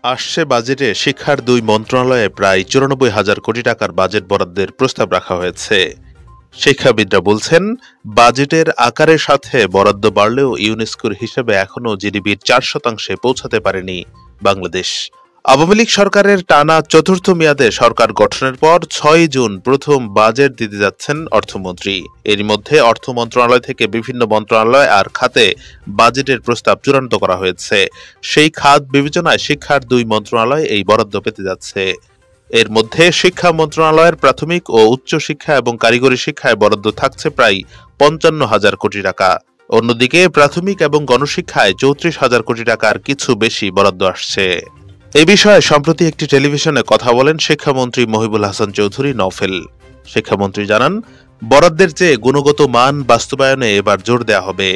আসছে বাজেটে শিক্ষার দুই মন্ত্রণালয়ে প্রায় ৯৪,০০০ কোটি টাকার বাজেট বরাদ্দের প্রস্তাব রাখা হয়েছে। শিক্ষাবিদরা বলছেন, বাজেটের আকারের সাথে বরাদ্দ বাড়লেও ইউনেস্কোর হিসেবে এখনও জিডিপির ৪% পৌঁছাতে পারেনি বাংলাদেশ। আওয়ামী লীগ সরকারের টানা চতুর্থ মেয়াদে সরকার গঠনের পর ৬ জুন প্রথম বাজেট দিতে যাচ্ছেন অর্থমন্ত্রী। এর মধ্যে অর্থ মন্ত্রণালয় থেকে বিভিন্ন মন্ত্রণালয় আর খাতে বাজেটের প্রস্তাব চূড়ান্ত করা হয়েছে। সেই খাত বিবেচনায় শিক্ষার দুই মন্ত্রণালয় এই বরাদ্দ পেতে যাচ্ছে। এর মধ্যে শিক্ষা মন্ত্রণালয়ের প্রাথমিক ও উচ্চ শিক্ষা এবং কারিগরি শিক্ষায় বরাদ্দ থাকছে প্রায় ৫৫,০০০ কোটি টাকা। অন্যদিকে প্রাথমিক এবং গণশিক্ষায় ৩৪,০০০ কোটি টাকার কিছু বেশি বরাদ্দ আসছে। এই বিষয়ে সম্প্রতি একটি টেলিভিশনে কথা বলেন শিক্ষামন্ত্রী মহিবুল হাসান চৌধুরী নওফেল। শিক্ষামন্ত্রী জানান, বরাদ্দের চেয়ে গুণগত মান বাস্তবায়নে এবার জোর দেওয়া হবে।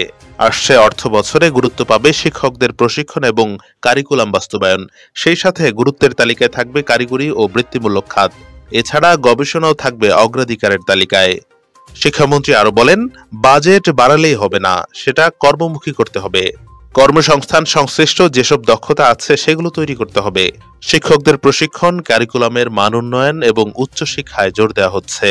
আসছে অর্থ বছরে গুরুত্ব পাবে শিক্ষকদের প্রশিক্ষণ এবং কারিকুলাম বাস্তবায়ন। সেই সাথে গুরুত্বের তালিকায় থাকবে কারিগরি ও বৃত্তিমূলক খাত। এছাড়া গবেষণাও থাকবে অগ্রাধিকারের তালিকায়। শিক্ষামন্ত্রী আরো বলেন, বাজেট বাড়ালেই হবে না, সেটা কর্মমুখী করতে হবে। কর্মসংস্থান সংশ্লিষ্ট যেসব দক্ষতা আছে সেগুলো তৈরি করতে হবে। শিক্ষকদের প্রশিক্ষণ, কারিকুলামের মান উন্নয়ন এবং উচ্চশিক্ষায় জোর দেওয়া হচ্ছে।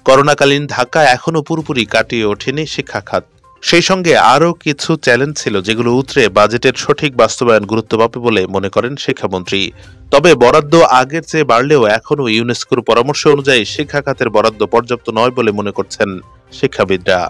করোনাকালীন ধাক্কা এখনো পুরোপুরি কাটিয়ে ওঠেনি শিক্ষা খাত। সেই সঙ্গে আরও কিছু চ্যালেঞ্জ ছিল যেগুলো উতরে বাজেটের সঠিক বাস্তবায়ন গুরুত্ব পাবে বলে মনে করেন শিক্ষামন্ত্রী। তবে বরাদ্দ আগের চেয়ে বাড়লেও এখনও ইউনেস্কোর পরামর্শ অনুযায়ী শিক্ষা খাতের বরাদ্দ পর্যাপ্ত নয় বলে মনে করছেন শিক্ষাবিদরা।